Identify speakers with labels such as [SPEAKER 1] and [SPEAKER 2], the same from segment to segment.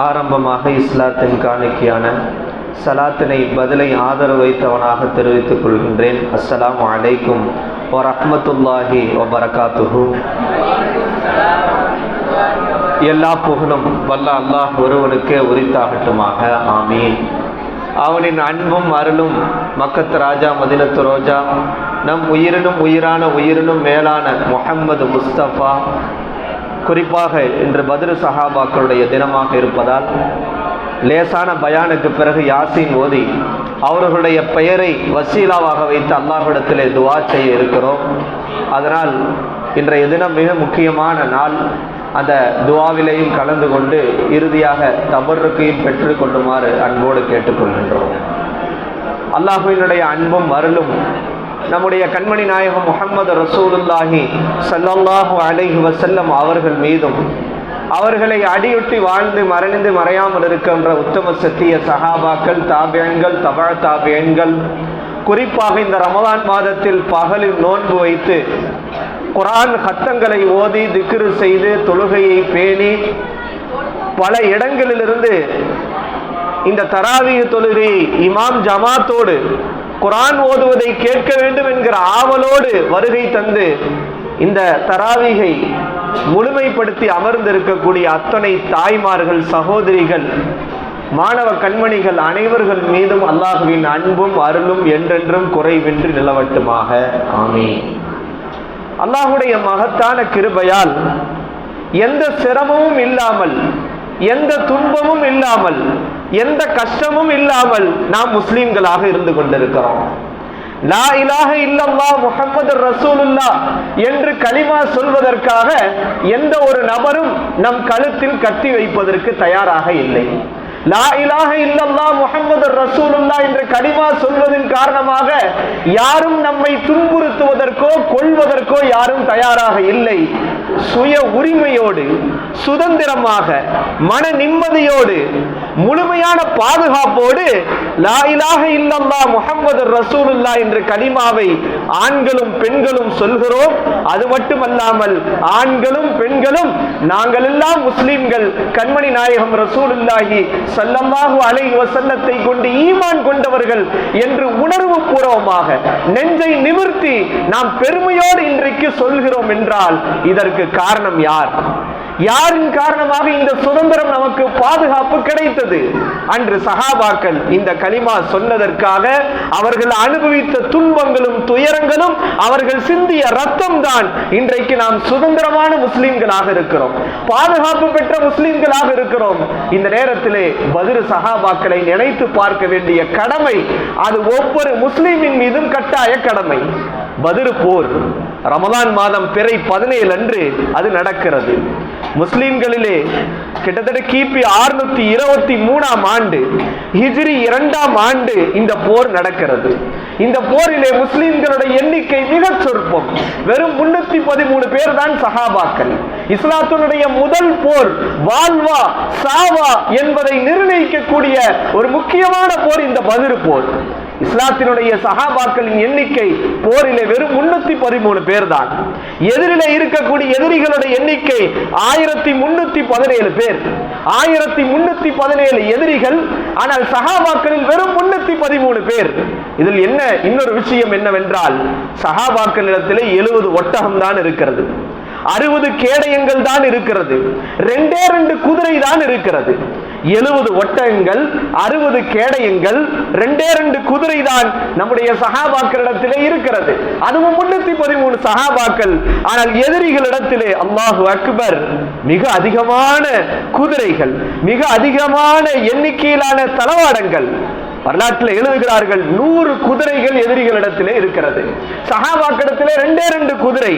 [SPEAKER 1] ஆரம்பமாக இஸ்லாத்தின் காணிக்கையான சலாத்தினை பதிலை ஆதரவு வைத்தவனாக தெரிவித்துக் கொள்கின்றேன். அஸ்ஸலாமு அலைக்கும் வரஹ்மத்துல்லாஹி வபரகாத்துஹு. எல்லா புகழும் வல்ல அல்லாஹ் ஒருவனுக்கே உரித்தாகட்டுமாக. ஆமீன். அவனின் அன்பும் அருளும் மக்கத்து ராஜா மதினத்து ரோஜா நம் உயிரினும் உயிரான உயிரினும் மேலான முஹம்மது முஸ்தபா, குறிப்பாக இன்று பத்ரு சஹாபாக்களுடைய தினமாக இருப்பதால் லேசான பயானுக்கு பிறகு யாசீன் ஓதி அவர்களுடைய பெயரை வசீலாவாக வைத்து அல்லாஹ்விடத்திலே துஆ செய்ய இருக்கிறோம். அதனால் இன்றைய தினம் மிக முக்கியமான நாள். அந்த துஆவிலேயும் கலந்து கொண்டு இறுதியாக தபர்ருக்கையும் பெற்று கொள்ளுமாறு அன்போடு கேட்டுக்கொள்கின்றோம். அல்லாஹ்வினுடைய அன்பும் அருளும் நம்முடைய கண்மணி நாயகம் முஹம்மது ரசூலுல்லாஹி ஸல்லல்லாஹு அலைஹி வஸல்லம் அவர்கள் மீதும், அவர்களை அடியொட்டி வாழ்ந்து மறைந்து மறையாமல் இருக்கின்ற உத்தம சத்திய சஹாபாக்கள், தாபியன்கள், தபா தாபியன்கள், குறிப்பாக இந்த ரமலான் மாதத்தில் பகலில் நோன்பு வைத்து குர்ஆன் ஹத்தங்களை ஓதி திக்ரு செய்து தொழுகையை பேணி பல இடங்களிலிருந்து இந்த தராவீஹ் தொழுகையை இமாம் ஜமாத்தோடு குர்ஆன் ஓதுவதை கேட்க வேண்டும் என்கிற ஆவலோடு வருகை தந்து இந்த தராவீகை முழுமைப்படுத்தி அமர்ந்திருக்கக்கூடிய அத்தனை தாய்மார்கள், சகோதரிகள், மாணவ கண்மணிகள் அனைவர்கள் மீதும் அல்லாஹ்வின் அன்பும் அருளும் என்றென்றும் குறைவின்றி நிலவட்டுமாக. ஆமீன். அல்லாஹ்வுடைய மகத்தான கிருபையால் எந்த சிரமமும் இல்லாமல், எந்த துன்பமும் இல்லாமல், எந்த கஷ்டமும் இல்லாமல் நாம் முஸ்லிம்களாக இருந்து கொண்டிருக்கிறோம். லா இலாஹ இல்லல்லாஹ் முஹம்மது ரசூலுல்லாஹ் என்று கலிமா சொல்வதற்காக எந்த ஒரு நபரும் நம் கழுத்தில் கத்தி வைப்பதற்கு தயாராக இல்லை. லா இலாஹ இல்லல்லாஹ் முஹம்மது ரசூலுல்லாஹ் என்று கலிமா சொல்வதன் காரணமாக யாரும் நம்மை துன்புறுத்துவதற்கோ கொல்வதற்கோ யாரும் தயாராக இல்லை. சுய உரிமையோடு, சுதந்திரமாக, மன நிம்மதியோடு, முழுமையான பாதுகாப்போடு லா இலாஹ இல்லல்லாஹ் முஹம்மது ரசூலுல்லாஹ் என்ற கலிமாவை ஆண்களும் பெண்களும் சொல்கிறோம். அது மட்டுமல்லாமல் ஆண்களும் பெண்களும் நாங்கள் எல்லாம் முஸ்லிம்கள், கண்மணி நாயகம் ரசூலுல்லாஹி ஸல்லல்லாஹு அலைஹி வஸல்லத்தை கொண்டு ஈமான் கொண்டவர்கள் என்று உணர்வு பூர்வமாக நெஞ்சை நிமிர்த்தி நாம் பெருமையோடு இன்றைக்கு சொல்கிறோம் என்றால் இதற்கு காரணம் யார்? யாரின் காரணமாக இந்த சுதந்திரம் நமக்கு பாதுகாப்பு கிடைத்தது? அன்று சஹாபாக்கள் இந்த கலிமா சொன்னதற்காக அவர்கள் அனுபவித்த துன்பங்களும் துயரங்களும், அவர்கள் சிந்திய ரத்தம் தான் இன்றைக்கு நாம் சுதந்திரமான முஸ்லிம்களாக இருக்கிறோம், பாதுகாப்பு பெற்ற முஸ்லிம்களாக இருக்கிறோம். இந்த நேரத்திலே பத்ரு சஹாபாக்களை நினைத்து பார்க்க வேண்டிய கடமை அது ஒவ்வொரு முஸ்லிமின் மீதும் கட்டாய கடமை. பத்ரு போர் ரமலான் மாதம் பிறை 17 அன்று அது நடக்கிறது. முஸ்லிம்களிலே கிட்டத்தட்ட கிபி 623ஆம் ஆண்டு ஹிஜ்ரி 2ஆம் ஆண்டு இந்த போர் நடக்கிறது. இந்த போரிலே முஸ்லிம்களுடைய எண்ணிக்கை மிக சொற்பம், வெறும் 313 பேர் தான் சஹாபாக்கள். இஸ்லாத்தினுடைய முதல் போர் வாழ்வா சாவா என்பதை நிர்ணயிக்கக்கூடிய ஒரு முக்கியமான போர் இந்த பத்ரு போர். இஸ்லாத்தினுடைய சஹாபாக்களின் எண்ணிக்கை போரிலே வெறும் 313 பேர் தான். எதிரிலே இருக்கக்கூடிய எதிரிகளுடைய எண்ணிக்கை 1317 பேர். 1317 எதிரிகள், ஆனால் சஹாபாக்களில் வெறும் 313 பேர். இதில் என்ன இன்னொரு விஷயம் என்னவென்றால், சஹாபாக்களிடத்திலே 70 ஒட்டகம் தான் இருக்கிறது, 60 கேடயங்கள் தான் இருக்கிறது, 2 குதிரை தான் இருக்கிறது. 70 ஒட்டகங்கள், 60 கேடயங்கள், 2 குதிரை தான் நம்முடைய சஹாபாக்களிடத்திலே இருக்கிறது. அதுவும் 313 சஹாபாக்கள். ஆனால் எதிரிகளிடத்திலே அல்லாஹு அக்பர் மிக அதிகமான குதிரைகள், மிக அதிகமான எண்ணிக்கையிலான தளவாடங்கள். வரலாற்றில் எழுதுகிறார்கள் 100 குதிரைகள் எதிரிகளிடத்திலே இருக்கிறது. சஹாபாக்களிடத்திலே 2 குதிரை,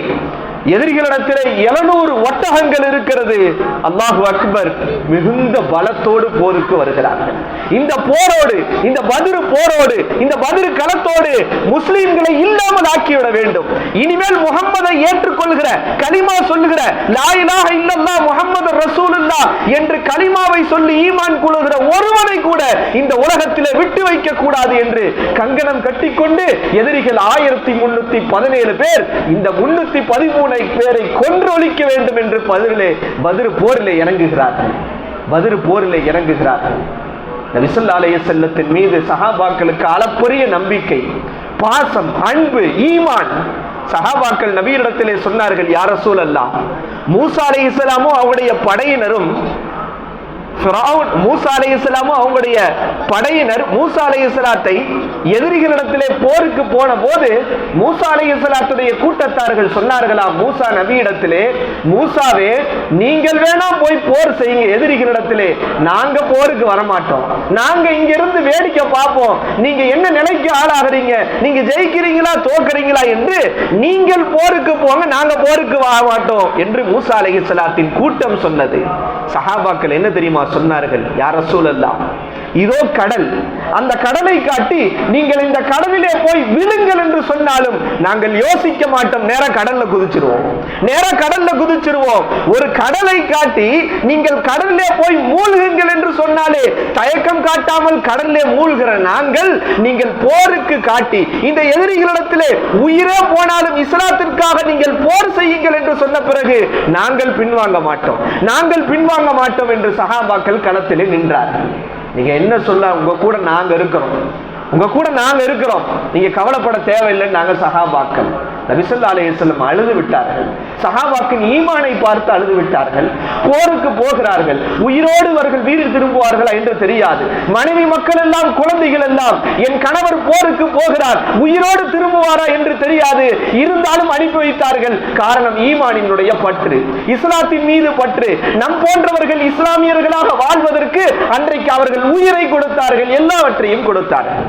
[SPEAKER 1] எதிரிகளிடத்திலே 700 ஒட்டகங்கள் இருக்கிறது. அல்லாஹு அக்பர் மிகுந்த பலத்தோடு போருக்கு வருகிறார்கள். இந்த போரோடு, இந்த பத்ரு போரோடு, இந்த பத்ரு களத்தோடு முஸ்லிம்களை இல்லாமல் ஆக்கிவிட வேண்டும். இனிமேல் முஹம்மதை ஏற்றுக்கொள்கிற, கலிமா சொல்லுகிற, லா இலாஹ இல்லல்லாஹ் முஹம்மது ரசூலுல்லாஹ் என்று கலிமாவை சொல்லி ஈமான் கொள்ளுகிற ஒருவனை கூட இந்த உலகத்திலே விட்டு வைக்க கூடாது என்று கங்கணம் கட்டிக்கொண்டு எதிரிகள் 1317 பேர் இந்த 313 பேரை கொன்றொழிக்க வேண்டும் என்று பத்ரு போரிலே இறங்குகிறார்கள். பத்ர் போரில் இறங்குகிறார்கள். நபி ஸல்லல்லாஹு அலைஹி வஸல்லத்தின் மீது சஹாபாக்களுக்கு அளப்பரிய நம்பிக்கை, பாசம், அன்பு, ஈமான். சஹாபாக்கள் நபியிடத்திலே சொன்னார்கள், யா ரசூலல்லாஹ், மூசா அலைஹிஸ்ஸலாமும் அவருடைய படையினரும் மூசா அலைஹிஸ்ஸலாமும் அவங்களுடைய படையினர் மூசா அலைஹிஸ்ஸலாத்தை எதிரிகளிடத்திலே போருக்கு போன போது மூசா அலைஹிஸ்ஸலாத்துடைய கூட்டத்தார்கள் சொன்னார்களாம் மூசா நபியிடத்திலே, மூசாவே, நீங்கள் வேணாம் போய் போர் செய்யுங்க எதிரிகளிடத்திலே, நாங்க போருக்கு வரமாட்டோம், நாங்க இங்க இருந்து வேடிக்கை பார்ப்போம், நீங்க என்ன நிலைக்கு ஆளாகிறீங்க, நீங்க ஜெயிக்கிறீங்களா தோக்குறீங்களா என்று நீங்கள் போருக்கு போங்க, நாங்க போருக்கு வர மாட்டோம் என்று மூசா அலைஹிஸ்ஸலாத்தின் கூட்டம் சொன்னது. சஹாபாக்கள் என்ன தெரியுமா சொன்னார்கள், யா ரசூலல்லாஹ், இதோ கடல், அந்த கடலை காட்டி நீங்கள் இந்த கடலிலே போய் விழுங்கள் என்று சொன்னாலும் நாங்கள் யோசிக்க மாட்டோம், நேர கடல்ல குதிச்சிருவோம், நேர கடல்ல குதிச்சிருவோம். ஒரு கடலை காட்டி நீங்கள் கடலிலே போய் மூழ்குங்கள் என்று சொன்னாலே தயக்கம் காட்டாமல் கடலிலே மூழ்கிற நாங்கள், நீங்கள் போருக்கு காட்டி இந்த எதிரிகளிடத்திலே உயிரே போனாலும் இஸ்லாத்திற்காக நீங்கள் போர் செய்யுங்கள் என்று சொன்ன பிறகு நாங்கள் பின்வாங்க மாட்டோம், நாங்கள் பின்வாங்க மாட்டோம் என்று சஹாபாக்கள் களத்திலே நின்றார்கள். நீங்க என்ன சொல்ல, உங்க கூட நாங்க இருக்கிறோம், உங்க கூட நாங்க இருக்கிறோம், நீங்க கவலைப்பட தேவையில்லை. நாங்க சஹாபாக்கள். நபி ஸல்லல்லாஹு அலைஹி வஸல்லம் அழுது விட்டார்கள். சஹாபாக்களின் ஈமானை பார்த்து அழுது விட்டார்கள். போருக்கு போகிறார்கள், உயிரோடு அவர்கள் வீடு திரும்புவார்களா என்று தெரியாது. மனைவி மக்கள் எல்லாம், குழந்தைகள் எல்லாம், என் கணவர் போருக்கு போகிறார், உயிரோடு திரும்புவாரா என்று தெரியாது. இருந்தாலும் அனுப்பி வைத்தார்கள். காரணம் ஈமானினுடைய பற்று, இஸ்லாத்தின் மீது பற்று. நம் போன்றவர்கள் இஸ்லாமியர்களாக வாழ்வதற்கு அன்றைக்கு அவர்கள் உயிரை கொடுத்தார்கள், எல்லாவற்றையும் கொடுத்தார்கள்.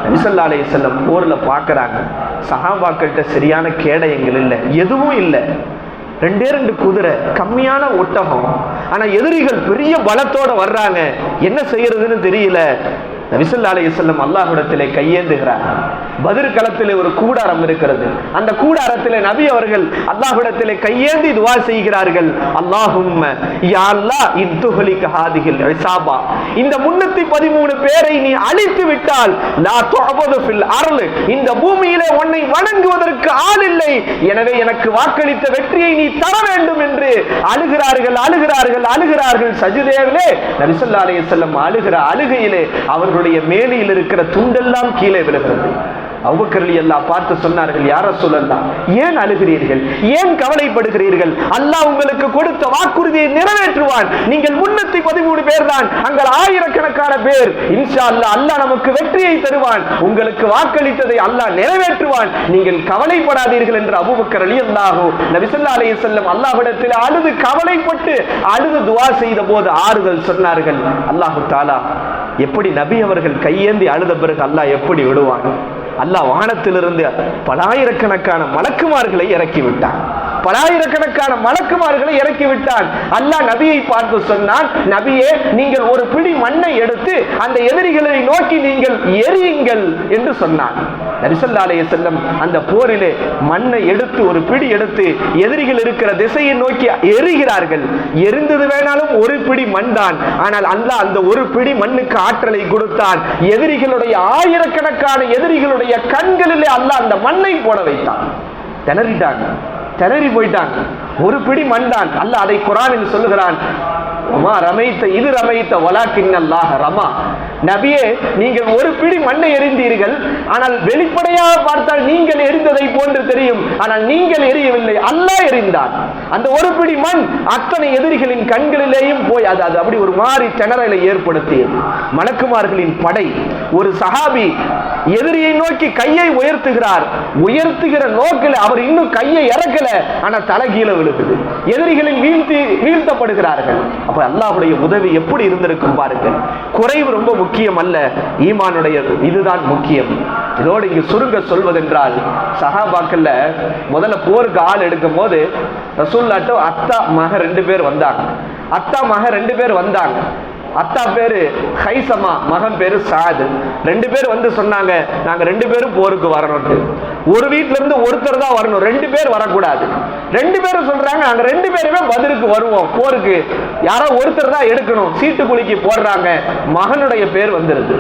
[SPEAKER 1] நபி ஸல்லல்லாஹு அலைஹி வஸல்லம் போர்ல பார்க்கறாங்க, சஹாபாக்கள்கிட்ட சரியான கேடயங்கள் இல்லை, எதுவும் இல்லை. 2 குதிரை, கம்மியான ஒட்டகம். ஆனா எதிரிகள் பெரிய பலத்தோட வர்றாங்க, என்ன செய்யறதுன்னு தெரியல. நபி ஸல்லல்லாஹு அலைஹி வஸல்லம் அல்லாஹ்விடத்திலே கையேந்துகிறார். பத்ர் களத்திலே ஒரு கூடாரம் இருக்கிறது. அந்த கூடாரத்திலே நபி அவர்கள் அல்லாஹ்விடத்திலே கையேந்தி துஆ செய்கிறார்கள். அல்லாஹும்ம யா அல்லாஹ் இன் துஹ்லிக ஹாதிஹில் இஸாபா, இந்த 313 பேரை நீ அழித்து விட்டால் லா துஅபது ஃபில் அர்ல், இந்த பூமியிலே உன்னை வணங்குவதற்கு ஆள் இல்லை, எனவே எனக்கு வாக்களித்த வெற்றியை நீ தர வேண்டும் என்று அழுகிறார்கள், அழுகிறார்கள், அழுகிறார்கள். சஜ்தாவிலே நபி ஸல்லல்லாஹு அலைஹி வஸல்லம் அழுகிற அழுகையிலே அவர்களுடைய மேனியில் இருக்கிற துண்டெல்லாம் கீழே விழுகிறது. அபூபக்கர் ரலியல்லாஹு பார்த்து சொன்னார்கள், யா ரசூலல்லாஹ், ஏன் அழுகிறீர்கள், ஏன் கவலைப்படுகிறீர்கள்? அல்லாஹ் உங்களுக்கு கொடுத்த வாக்குறுதியை நிறைவேற்றுவான். நீங்கள் 313 பேர் தான், அங்கே ஆயிரக்கணக்கான பேர். இன்ஷா அல்லாஹ் அல்லாஹ் நமக்கு வெற்றியை தருவான், உங்களுக்கு வாக்களித்ததை அல்லாஹ் நிறைவேற்றுவான், நீங்கள் கவலைப்படாதீர்கள் என்று அபூபக்கர் ரலியல்லாஹு நபி ஸல்லல்லாஹு அலைஹி வஸல்லம் அல்லாஹ்விடத்தில் அழுது கவலைப்பட்டு அழுது துஆ செய்த போது ஆறுதல் சொன்னார்கள். அல்லாஹ் தஆலா எப்படி நபி அவர்கள் கையேந்தி அழுத பிறகு அல்லாஹ் எப்படி விடுவான்? அல்லாஹ் வானத்திலிருந்து பலாயிரக்கணக்கான மலக்குமார்களை இறக்கி விட்டான், பலாயிரக்கணக்கான மலக்குமார்களை இறக்கி விட்டான். அல்லாஹ் நபியை பார்த்து சொன்னான், நபியே, நீங்கள் ஒரு பிடி மண்ணை எடுத்து அந்த எதிரிகளை நோக்கி நீங்கள் எரியுங்கள் என்று சொன்னான். நபி ஸல்லல்லாஹு அலைஹி வஸல்லம் அந்த போரிலே மண்ணை எடுத்து, ஒரு பிடி எடுத்து எதிரிகள் இருக்கிற திசையை நோக்கி எரிகிறார்கள். எரிந்தது வேணாலும் ஒரு பிடி மண் தான், ஆனால் அல்லாஹ் அந்த ஒரு பிடி மண்ணுக்கு ஆற்றலை கொடுத்தான். எதிரிகளுடைய ஆயிரக்கணக்கான எதிரிகளுடைய கண்களிலே அல்லாஹ் அந்த மண்ணை போட வைத்தான். திணறிட்டாங்க, திணறி போயிட்டாங்க. ஒரு பிடி மண் தான். அல்லாஹ் அதை குர்ஆனில் சொல்லுகிறான், ரமைத்த இது ரமைத்த வலாக்கின்னல்லாஹ ரமா. நபியே, நீங்கள் ஒரு பிடி மண்ணை எறிந்தீர்கள், ஆனால் வெளிப்படையாக பார்த்தால் நீங்கள் எரிந்ததை போன்று தெரியும், ஆனால் நீங்கள் எரியவில்லை, அல்லாஹ் எறிந்தான். அந்த ஒரு பிடி மண் அத்தனை எதிரிகளின் கண்களிலேயும் போய் அது அப்படி ஒரு மாறி திணறலை ஏற்படுத்தியது. மலக்குமார்களின் படை. ஒரு சஹாபி எதிரியை நோக்கி கையை உயர்த்துகிறார். உயர்த்துகிற நோக்கில் அவர் இன்னும் கையை இறக்கல, ஆனா தலைகீழ விழுகுது. எதிரிகளின் வீழ்த்தப்படுகிறார்கள். அப்ப அல்லாஹ்வுடைய உதவி எப்படி இருந்திருக்கும் பாருங்க. குறைவு ரொம்ப முக்கியம் அல்ல, ஈமானுடைய இதுதான் முக்கியம். இதோடு இங்கு சுருங்க சொல்வதென்றால், சஹாபாக்கள்ல முதல்ல போருக்கு ஆள் எடுக்கும் போது ரசூலுல்லாஹ்ட்ட அத்தா மக 2 பேர் வந்தாங்க. அத்தா மக 2 பேர் வந்தாங்க. அத்தா பேரு ஹைசமா, மகன் பேரு சாது. 2 பேர் வந்து சொன்னாங்க, நாங்க 2 பேரும் போருக்கு வரணும். ஒரு வீட்டுல இருந்து ஒருத்தர் தான் வரணும், 2 பேர் வரக்கூடாது. 2 பேரும் சொல்றாங்க, நாங்க 2 பேருமே பதிலுக்கு வருவோம், போருக்கு யாரோ ஒருத்தர் தான் எடுக்கணும். சீட்டு குலுக்கி போடுறாங்க. மகனுடைய பேர் வந்துருது.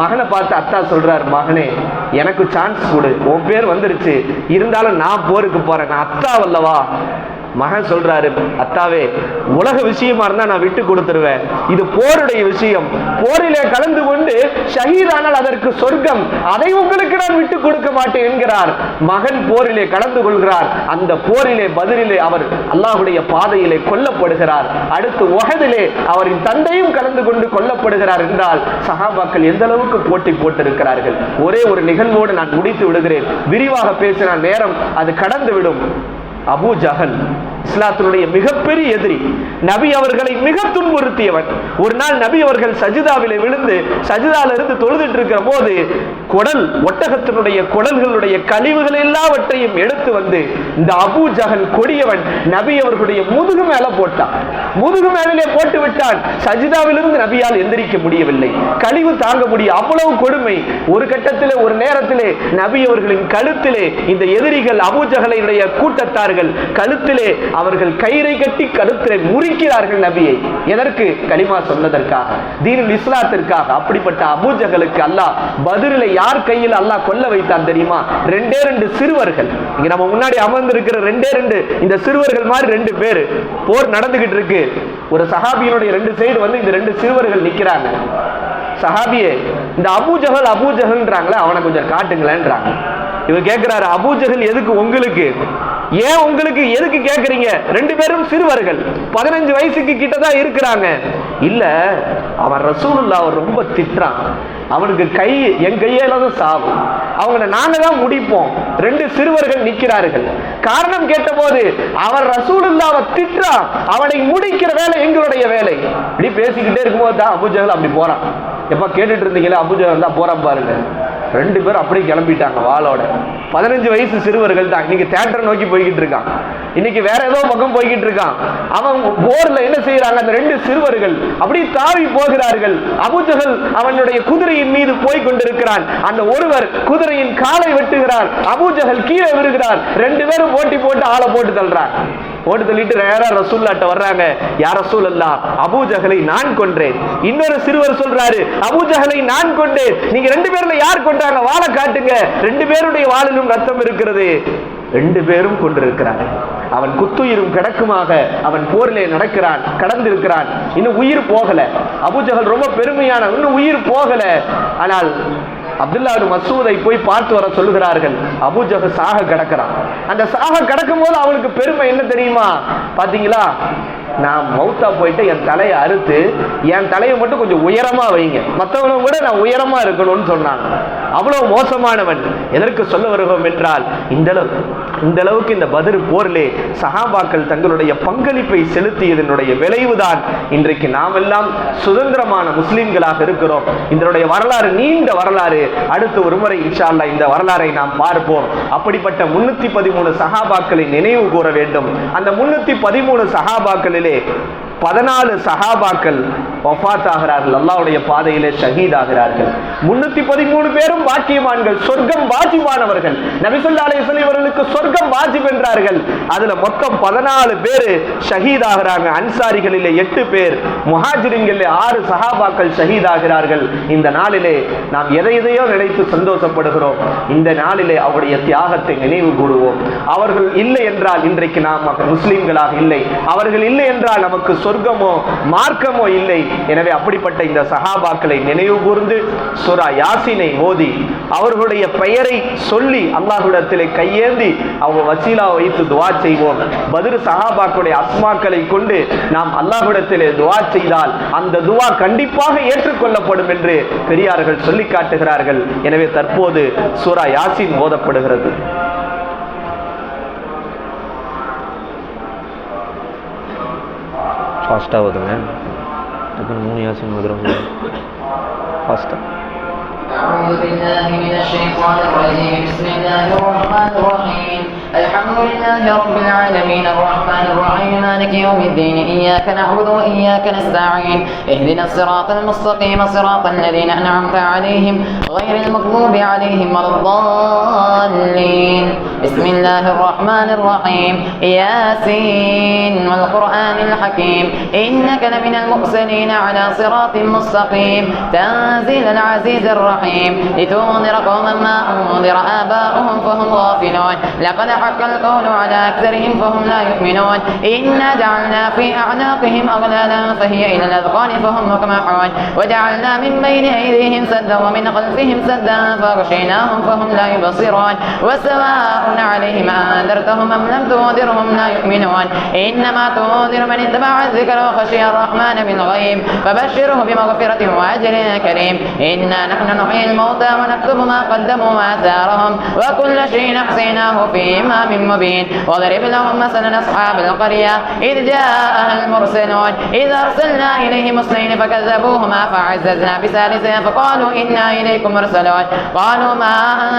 [SPEAKER 1] மகனை பார்த்து அத்தா சொல்றார், மகனே, எனக்கு சான்ஸ் கொடு, உன் பேர் வந்துருச்சு, இருந்தாலும் நான் போருக்கு போறேன், நான் அத்தா வல்லவா, மகன் சொல்றாரு, அத்தாவே உலக விஷயமா இருந்தா நான் விட்டு கொடுத்துருவேன், இது போருடைய விஷயம், போரிலே கலந்து கொண்டு ஷஹீதானால் அதற்கு சொர்க்கம், அதை உங்களுக்கு நான் விட்டு கொடுக்க மாட்டேன் என்கிறார். மகன் போரிலே கலந்து கொள்கிறார். அந்த போரிலே பதிலிலே அவர் அல்லாஹ்வுடைய பாதையிலே கொல்லப்படுகிறார். அடுத்து உஹதிலே அவரின் தந்தையும் கலந்து கொண்டு கொல்லப்படுகிறார் என்றால் சஹாபாக்கள் எந்த அளவுக்கு போட்டி போட்டிருக்கிறார்கள். ஒரே ஒரு நிகழ்வோடு நான் முடித்து விடுகிறேன், விரிவாக பேசினால் நேரம் அது கடந்து விடும். அபூ ஜஹல் இஸ்லாத்தினுடைய மிகப்பெரிய எதிரி, நபி அவர்களை மிக துன்புறுத்தியவன். ஒரு நாள் நபி அவர்கள் சஜிதாவிலே விழுந்து சஜிதால இருந்து தொழுதுட்டு இருக்கிற போது குடல், ஒட்டகத்தினுடைய குடல்களுடைய கழிவுகள் எல்லாவற்றையும் எடுத்து வந்து இந்த அபூ ஜஹல் கொடியவன் நபி அவர்களுடைய முதுகு மேல போட்டான். முதுகு மேலே போட்டு விட்டான். சஜிதாவிலிருந்து நபியால் எந்திரிக்க முடியவில்லை, கழிவு தாங்க முடியும், அவ்வளவு கொடுமை. ஒரு கட்டத்திலே ஒரு நேரத்திலே நபி அவர்களின் கழுத்திலே இந்த எதிரிகள் அபூ ஜஹலுடைய கூட்டத்தார்கள் கழுத்திலே அவர்கள் கயிறை கட்டி கழுத்திலே முறிக்கிறார்கள் நபியை. எதற்கு? கலிமா சொன்னதற்காக, தீனுல் இஸ்லாத்திற்காக. அப்படிப்பட்ட அபூ ஜஹலுக்கு அல்லாஹ் பதிரிலே யார் கையில் அல்லாஹ் கொல்ல வைத்தான் தெரியுமா? ரெண்டே ரெண்டு சிறுவர்கள். இங்க நம்ம முன்னாடி அமர்ந்திருக்கிற ரெண்டே ரெண்டு இந்த சிறுவர்கள் மாதிரி ரெண்டு பேரு, போர் நடந்துகிட்டு இருக்கு. ஒரு சஹாபியினுடைய ரெண்டு சைடு வந்து இந்த ரெண்டு சிறுவர்கள் நிக்கிறாங்க. சஹாபியே, இந்த அபூ ஜஹல் அபூ ஜஹல்ன்றாங்களே, அவனை கொஞ்சம் காட்டுங்களேன்றாங்க. இவர் கேட்கிறாரு, அபூ ஜஹல் எதுக்கு உங்களுக்கு? ஏன் உங்களுக்கு? எதுக்கு கேட்கறீங்க? ரெண்டு பேரும் சிறுவர்கள், 15 வயசுக்கு கிட்டதான் இருக்கிறாங்க. இல்ல, அவன் ரசூலுல்லாஹ் ரொம்ப திட்டுறான், அவனுக்கு கை என் கையில தான் சாவும், அவங்களை நாங்க தான் முடிப்போம். ரெண்டு சிறுவர்கள் நிற்கிறார்கள். காரணம் கேட்டபோது அவன் ரசூலுல்லாஹ்வை திட்டுறான், அவனை முடிக்கிற வேலை எங்களுடைய வேலை. இப்படி பேசிக்கிட்டே இருக்கும்போது தான் அபூ ஜஹல் அப்படி போறான். எப்ப கேட்டுட்டு இருந்தீங்களா, அபூ ஜஹல் தான் போறான் பாருங்க. ரெண்டு பேரும் அப்படியே கிளம்பிட்டாங்க வாளோட. 15 வயசு சிறுவர்கள் தான். இன்னைக்கு தியேட்டர் நோக்கி போய்கிட்டு இருக்கான், இன்னைக்கு வேற ஏதோ பக்கம் போய்கிட்டு இருக்கான். அவன் போர்ல என்ன செய்யறாங்க, அந்த ரெண்டு சிறுவர்கள் அப்படி தாவி போகிறார்கள். அபூ ஜஹல் அவனுடைய குதிரையின் மீது போய் கொண்டிருக்கிறான். அந்த ஒருவர் குதிரையின் காலை வெட்டுகிறார், அபூ ஜஹல் கீழே விழுகிறார். ரெண்டு பேரும் போட்டி போட்டு ஆளை போட்டு தள்ளுறாங்க. போட்டு தள்ளிட்டு நேரா ரசூலுல்லாஹ்ட்ட வர்றாங்க. யா ரசூலல்லாஹ், அபூ ஜஹலை நான் கொன்றேன். இன்னொரு சிறுவர் சொல்றாரு, அபூ ஜஹலை நான் கொன்றேன். நீங்க ரெண்டு பேர்ல யார் கொண்டாங்க? வாளை காட்டுங்க. ரெண்டு பேருடைய வாளிலும் ரத்தம் இருக்கிறது. ரெண்டு பேரும் கொண்டிருக்கிறார். அவன் குத்துயிரும் கிடக்குமாக அவன் போரிலே நடக்கிறான், கடந்திருக்கிறான். இன்னும் உயிர் போகல. அபூ ஜஹல் ரொம்ப பெருமையான, இன்னும் உயிர் போகல. ஆனால் அப்துல்லா இப்னு மஸ்ஊதை போய் பார்த்து வர சொல்லுகிறார்கள். அபூ ஜஹல் சாக கிடக்கிறான். அந்த சாக கிடக்கும் போது அவனுக்கு பெருமை என்ன தெரியுமா? பாத்தீங்களா, நான் மௌத்தா போயிட்டு என் தலையை அறுத்து என் தலையை மட்டும் கொஞ்சம் உயரமா வைங்க, மற்றவனும் கூட நான் உயரமா இருக்கணும்னு சொன்னாங்க. அவ்வளவு மோசமானவன். எதற்கு சொல்ல வருவோம் என்றால், இந்த அளவுக்கு இந்த பத்ர் போரிலே சஹாபாக்கள் தங்களுடைய பங்களிப்பை செலுத்தியதனுடைய விளைவுதான் இன்றைக்கு நாம் எல்லாம் சுதந்திரமான முஸ்லிம்களாக இருக்கிறோம். இதனுடைய வரலாறு நீண்ட வரலாறு. அடுத்த ஒரு முறை இன்ஷா அல்லாஹ் இந்த வரலாறை நாம் பார்ப்போம். அப்படிப்பட்ட 313 சஹாபாக்களை நினைவு கூற வேண்டும். அந்த 313 சஹாபாக்களில் 14 சஹாபாக்கள் வஃபாத் ஆகிறார்கள், அல்லாஹ்வுடைய பாதையிலே ஷஹீத் ஆகிறார்கள். 313 பேரும் பாக்கியவான்கள், சொர்க்கம் வாஜிபானவர்கள். நபி ஸல்லல்லாஹு அலைஹி வஸல்லம் அவர்களுக்கு சொர்க்கம் வாஜிப் என்றார்கள். அதுல மொத்தம் 14 பேர் ஷஹீத் ஆகிறாங்க. அன்சாரிகளிலே 8 பேர், முஹாஜிரின்களிலே 6 சஹாபாக்கள் ஷஹீத் ஆகிறார்கள். இந்த நாளிலே நாம் எதையோ நினைத்து சந்தோஷப்படுகிறோம். இந்த நாளிலே அவருடைய தியாகத்தை நினைவு கூறுவோம். அவர்கள் இல்லை என்றால் இன்றைக்கு நாம் முஸ்லிம்களாக இல்லை. அவர்கள் இல்லை என்றால் நமக்கு சொர்க்கமோ மார்க்கமோ இல்லை. எனவே அப்படிப்பட்ட இந்த சஹாபாக்களை நினைவு கூர்ந்து சூரா யாசீனை ஓதி அவர்களுடைய பெயரை சொல்லி அல்லாஹ்விடத்திலே கையேந்தி அவங்க வசீலா வைத்து துஆ செய்வோம். பத்ர் சஹாபாக்களுடைய அஸ்மாக்களை கொண்டு நாம் அல்லாஹ்விடத்திலே துஆ செய்தால் அந்த துஆ கண்டிப்பாக ஏற்றுக்கொள்ளப்படும் என்று பெரியார்கள் சொல்லி காட்டுகிறார்கள். எனவே தற்போது சூரா யாசீன் ஓதப்படுகிறது. ஃபாஸ்ட்டாக ஓதுங்க. டக்குனு 3 யாசின் ஓதுறோம். ஃபாஸ்ட்டாக.
[SPEAKER 2] أعوذ بالله من الشيطان الرجيم. بسم الله الرحمن الرحيم. الحمد لله رب العالمين الرحمن الرحيم مالك مالك يوم الدين إياك نعبد وإياك نستعين اهدنا الصراط المستقيم صراط الذين أنعمت عليهم غير المغضوب عليهم ولا الضالين. بسم الله الرحمن الرحيم. ياسين والقرآن الحكيم إنك لمن المرسلين على صراط مستقيم تنزيل العزيز الرحيم لتنذر قوما ما أنذر آباؤهم فهم غافلون لقد حق القول على أكثرهم فهم لا يؤمنون إنا جعلنا في أعناقهم أغلالا فهي إلى الأذقان فهم مقمحون وجعلنا من بين أيديهم سدا ومن خلفهم سدا فغشيناهم فهم لا يبصرون وسواء عليهم أنذرتهم أم لم تنذرهم لا يؤمنون إنما تنذر من اتبع الذكر وخشي الرحمن بالغيب فبشره بمغفرة وأجر كريم. إنا نحن نحيي الموتى ونكتب ما قدموا وآثارهم وكل شيء أحصيناه في إمام مبين. واضرب لهم مثلا أصحاب القرية إذ جاءها المرسلون إذ أرسلنا إليهم اثنين فكذبوهما فعززنا بثالث فقالوا إنا إليكم مرسلون قالوا ما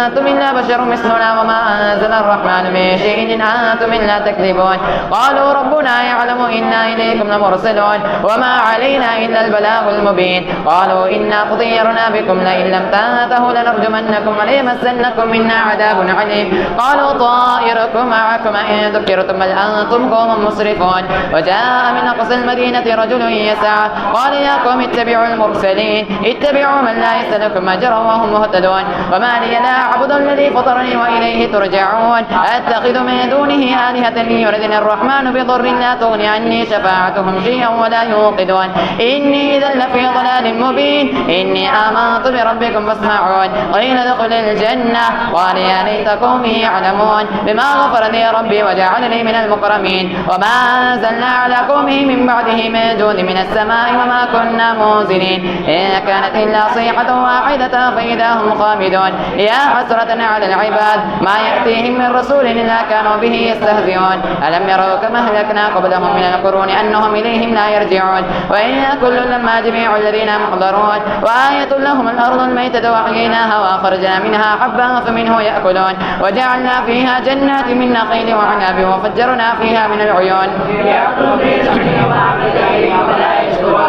[SPEAKER 2] أنتم إلا بشر مثلنا وما أنزل الرحمن من شيء إن أنتم إلا تكذبون قالوا ربنا يعلم إنا إليكم لمرسلون وما علينا إلا البلاغ المبين. قالوا إنا تطيرنا بكم لئن لم تنتهوا لنرجمنكم وليمسنكم منا عذاب عليم. قالوا طائركم معكم إن ذكرتم بل أنتم قوم مسرفون. وجاء من أقصى المدينة رجل يسعى قال يا قوم اتبعوا المرسلين اتبعوا من لا يسألكم أجرا وهم مهتدون وما لي لا أعبد الذي فطرني وإليه ترجعون أتخذ من دونه آلهة يردني الرحمن بضر لا تغني عني شفاعتهم شيئا ولا يوقدون إني إذا لفي ضلال مبين. إني آمنت بربكم فاسمعون. قيل ادخل الجنة قال يا ليت قومي يعلمون بما غفر لي ربي وجعلني من المكرمين. وما أنزلنا على قومه من بعده من جود من السماء وما كنا منزلين إن كانت إلا صيحة واحدة فإذا هم خامدون. يا حسرة على العباد ما يأتيهم من رسول إلا كانوا به يستهزئون. ألم يروا كما أهلكنا قبلهم من القرون أنهم إليهم لا يرجعون وإن كل لما جميع الذين محضرون. وآية لهم الأرض الميتة وأحييناها وأخرجنا منها حبا فمنه يأكلون وجعلنا فيها جنات من نخيل وعنب وفجرنا فيها من العيون.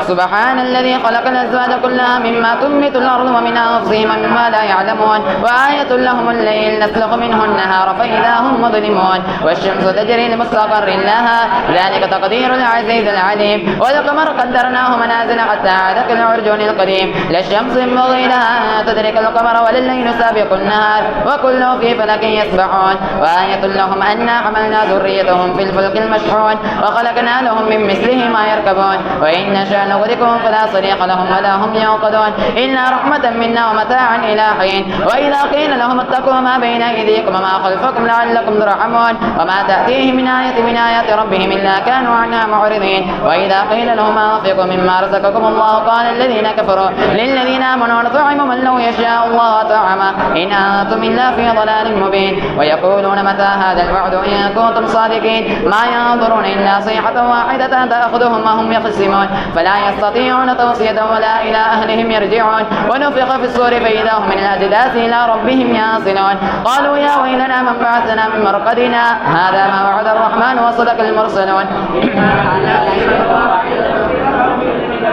[SPEAKER 2] سبحان الذي خلق الأزواج كلها مما تنبت الأرض ومن أنفسهم مما لا يعلمون. وآية لهم الليل نسلخ منه النهار فإذا هم مظلمون والشمس تجري لمستقر لها ذلك تقدير العزيز العليم. والقمر قدرناه منازل حتى عاد كالعرجون القديم لا الشمس ينبغي لها أن تدرك القمر ولا الليل سابق النهار وكل في فلك يسبحون. وآية لهم أنا حملنا ذريتهم في الفلك المشحون وخلقنا لهم من مثله ما يركبون وإن نشاء نغرقهم فلا صريخ لهم ولا هم ينقذون إلا رحمة منا ومتاعا إلى حين. وإذا قيل لهم اتقوا ما بين أيديكم وما خلفكم لعلكم ترحمون وما تأتيهم من آية من آيات ربهم إلا كانوا عنها معرضين. وإذا قيل لهم أنفقوا مما رزقكم الله قال الذين كفروا للذين آمنوا نطعم من لو يشاء الله طعما إن أنتم إلا في ضلال مبين. ويقولون متى هذا الوعد إن كنتم صادقين ما ينظرون إلا صيحة واحدة تأخذهم وهم يخصمون فلا يستطيعون توصية ولا إلى أهلهم يرجعون. ونفخ في الصور فإذا هم من الأجداث إلى ربهم ينسلون. قالوا يا ويلنا من بعثنا من مرقدنا هذا ما وعد الرحمن وصدق المرسلون.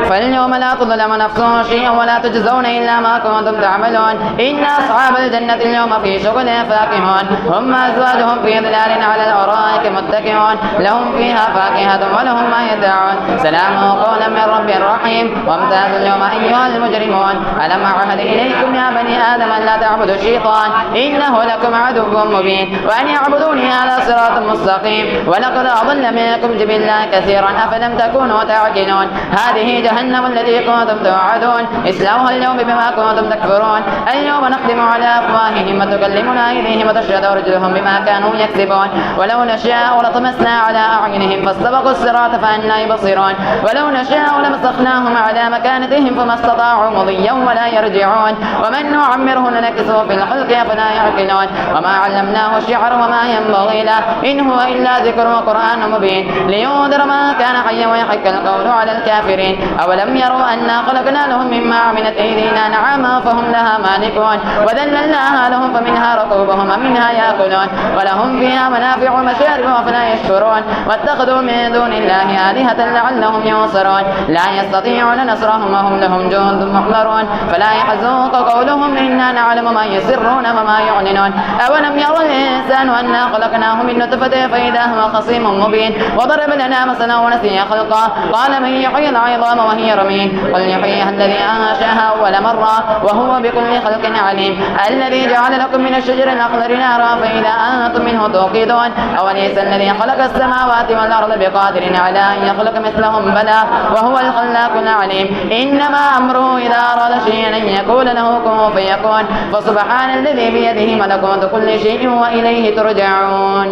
[SPEAKER 2] فاليوم لا تظلم نفس شيئا ولا تجزون إلا ما كنتم تعملون. إن أصحاب الجنة اليوم في شغل فاكهون هم أزواجهم في ظلال على الأرائك متكئون لهم فيها فاكهة ولهم ما يدعون سلام قولا من رب رحيم. وامتازوا اليوم أيها المجرمون ألم أعهد إليكم يا بني آدم أن لا تعبدوا الشيطان إنه لكم عدو مبين وأن يعبدوني على صراط مستقيم. ولقد أضل منكم جبلا كثيرا أفلم تكونوا تعقلون. هذه جهنم التي كنتم توعدون اصلوها اليوم بما كنتم تكفرون. اليوم نختم على أفواههم وتكلمنا أيديهم وتشهد أرجلهم بما كانوا يكسبون. ولو نشاء لطمسنا على أعينهم فاستبقوا الصراط فأنى يبصرون. ولو نشاء لمسخناهم على مكانتهم فما استطاعوا مضيا ولا يرجعون. ومن نعمره ننكسه في الخلق أفلا يعقلون. وما علمناه الشعر وما ينبغي له إن هو إلا ذكر وقرآن مبين لينذر من كان حيا ويحق القول على الكافرين أولم يروا أنا خلقنا لهم مما عملت أيدينا نعاما فهم لها مالكون وذللناها لهم فمنها ركوبهم ومنها يأكلون ولهم فيها منافع ومشارب أفلا يشكرون واتخذوا من دون الله آلهة لعلهم ينصرون لا يستطيعون نصرهم وهم لهم جند محضرون فلا يحزنك قولهم إنا نعلم ما يسرون وما يعلنون أولم يرى الإنسان أنا خلقناه من نطفة فإذا هو خصيم مبين وضرب لنا مثلا ونسي خلقه قال من يحيي العظام وهي رميم قل يحييها الذي أنشأها أول مرة وهو بكل خلق عليم الذي جعل لكم من الشجر الأخضر نارا فإذا أنتم منه توقدون أوليس الذي خلق السماوات والأرض بقادر على أن يخلق مثلهم بلى وهو الخلاق العليم إنما أمره إذا أراد شيئا أن يقول له كن فيكون فسبحان الذي بيده ملكوت كل شيء وإليه ترجعون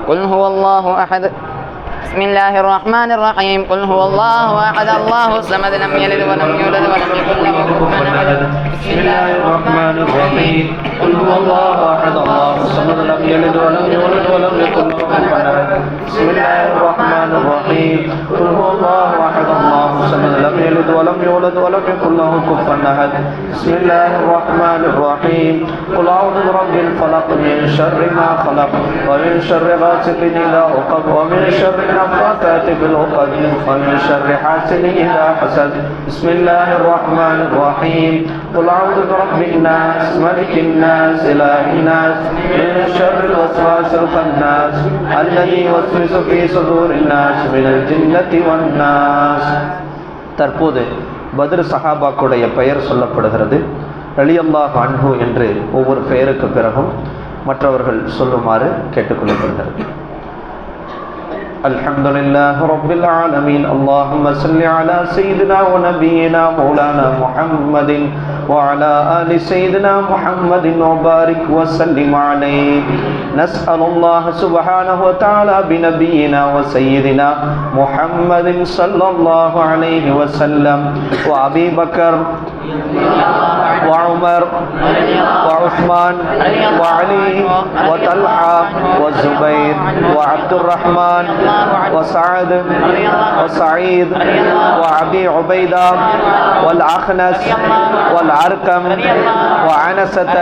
[SPEAKER 2] قل هو الله أحد بسم الله الرحمن الرحيم قل هو الله أحد الله الصمد لم يلد ولم يولد ولم يكن له كفوا أحد
[SPEAKER 1] بسم الله الرحمن الرحيم قل هو الله أحد الله الصمد لم يلد ولم يولد ولم يكن له كفوا أحد بسم الله الرحمن الرحيم قل هو الله أحد الله الصمد لم يلد ولم يولد ولم يكن له كفوا أحد بسم الله الرحمن الرحيم قل أعوذ برب الفلق من شر ما خلق ومن شر غاسق إذا وقب ومن شر النفاثات في العقد ومن شر حاسد إذا حسد بسم الله الرحمن الرحيم قل أعوذ برب الناس ملك الناس إله الناس من شر الوسواس الخناس الذي يوسوس في صدور الناس من الجنة والناس. தற்போது பத்ர் சஹாபாக்குடைய பெயர் சொல்லப்படுகிறது. ரலியல்லாஹு அன்ஹு என்று ஒவ்வொரு பெயருக்கு பிறகும் மற்றவர்கள் சொல்லுமாறு கேட்டுக்கொள்ளப்படுகிறது. الحمد لله رب العالمين اللهم صل على سيدنا ونبينا مولانا محمد وعلى آل سيدنا محمد وبارك وسلم عليه. نسأل الله سبحانه وتعالى بنبينا وسيدنا محمد صلى الله عليه وسلم وأبي بكر وعمر وعثمان وعلي وطلحة والزبير وعبد الرحمن وسعد وسعيد وأبي عبيدة والأخنس والأرقم وعنسة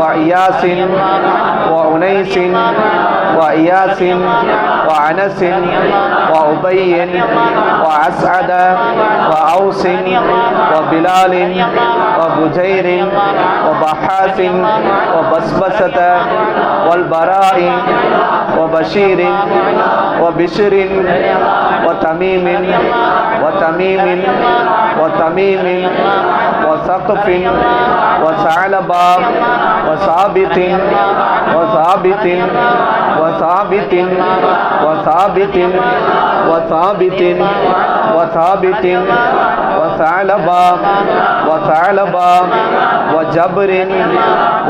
[SPEAKER 1] وإياس وأنيس وإياس وعنس وأبي وأسعد وأوس وبلال وبجير وبحاس وبسبسة والبراء وبشير وبشر وتميم وثقف وثعلبة وثابت وثابت وثابت وثابت وثابت وثابت وثعلبة وثعلبة وجبر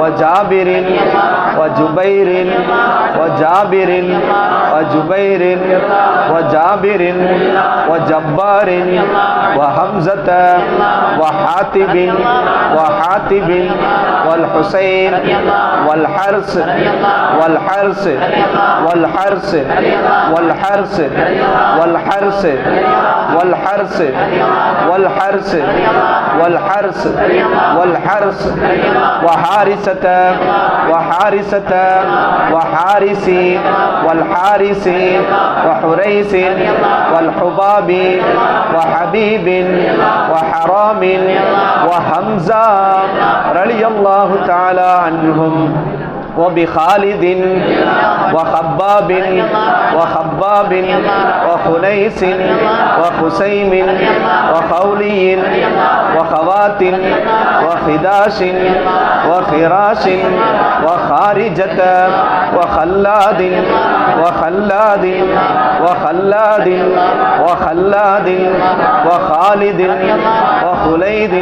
[SPEAKER 1] وجابر وجبير وجابر وجبير وجابر وجبار وحمزة وحاتب وحاتب والحسين والحرس والحرس والحرس والحرس والحرس والحرس والحرس والحرس والحرس وحارسة وحارسة وحارس والحارس وحريس والحباب وحبيب وحرام وحمزة رضي الله تعالى عنهم وبخالد وخباب وخباب وخنيس وخسيم وخولي وخوات وخداش وخراش وخارجة وخلاد وخلاد وخلاد وخلاد وخالد وخليد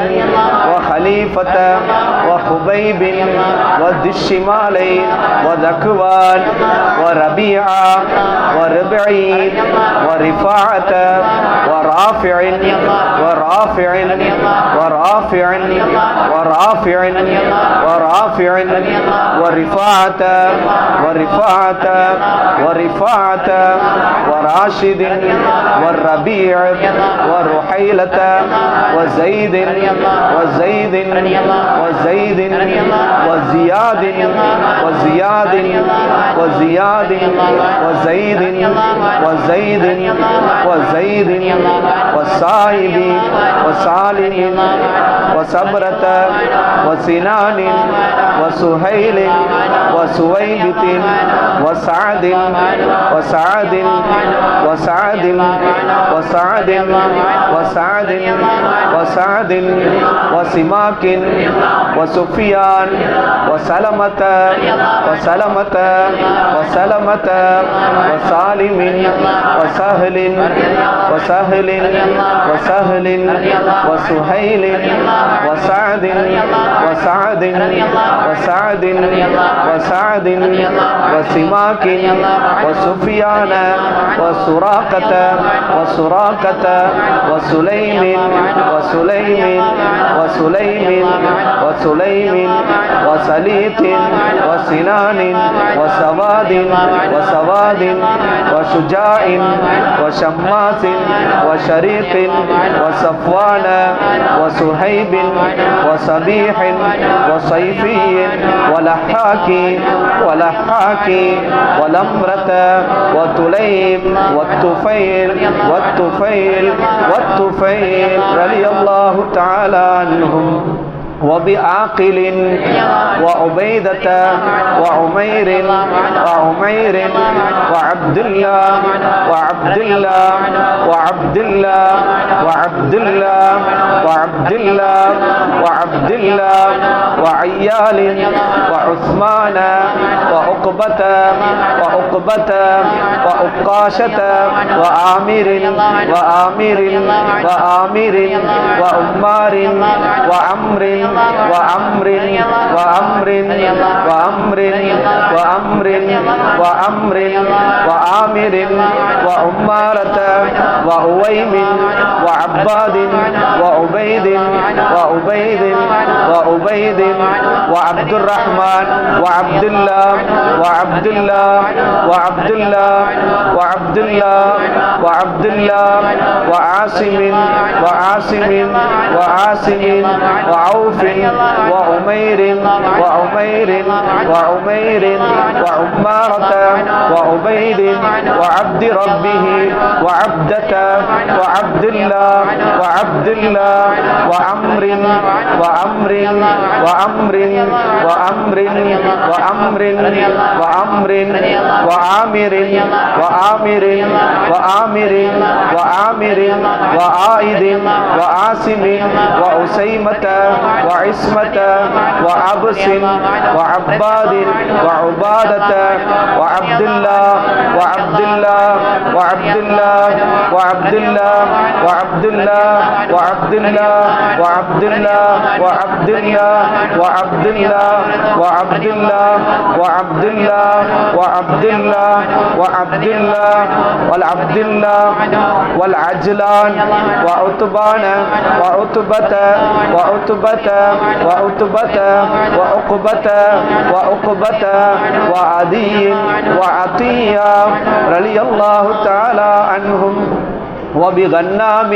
[SPEAKER 1] وخليفة وخبيب والشمالين وذكوان وربيعة وربعي ورفاعة ورافع ورافع ورافع ورافع ورافع ورفاعة ورفاعة ورفاعة وراشد والربيع ورحيلة وزيد وزيد وزيد وزياد وزياد وزياد وزيد وزيد وزيد وصائب وصالح وصبرة وسنان وسهيل وسويبت وسعد وسعد وسعد وسعد وسعد وسعد وسماك وسفيان وسلمة وسلمة وسلمة وسالم وسهل وسهل وسهل وسهيل وسعد وسعد وسعد وسعد وسماك وسفيان وسراقة وسراقة وسليم وسليم وسليم وسليم وسليط وسنان وسواد وسواد وشجاع وشماس وشريق وصفوان وسهيب وصبيح وصيفي ولحاك ولحاك ولمرة وتليم والطفيل والطفيل والطفيل رضي الله تعالى عنهم وبعاقل وعبيدة وعمير وعمير وعبد الله وعبد الله وعبد الله وعبد الله وعبد الله وعبد الله وعيال وعثمان وعقبة وعقبة وعقاشة وآمر وآمر وآمر وأمار وعمر وعمر وعمر وعمر وعمر وعمر وعامر وعمارة وعويم وعباد وعبيد وعبيد وعبيد وعبد الرحمن وعبد الله وعبد الله وعبد الله وعبد الله وعبد الله وعاصم وعاصم وعاصم وعوف وعمير وعمير وعمير وعمارة وعبيد وعبد ربه وعبدة وعبد الله وعبد الله وعمر وعمر وعمر وعمر وعمر وعمر وعامر وعامر وعامر وعامر وعائد وعاصم وعسيمة وعصمة وعبس وعباد وعبادة وعبد الله وعبد الله وعبد الله وعبد الله وعبد الله وعبد الله وعبد الله وعبد الله وعبد الله وعبد الله وعبد الله وعبد الله وعبد الله والعبد الله والعجلان وعتبان وعتبة وعتبة وعتبة وعقبة وعقبة وعدي وعطية رضي الله تعالى عنهم وبغنام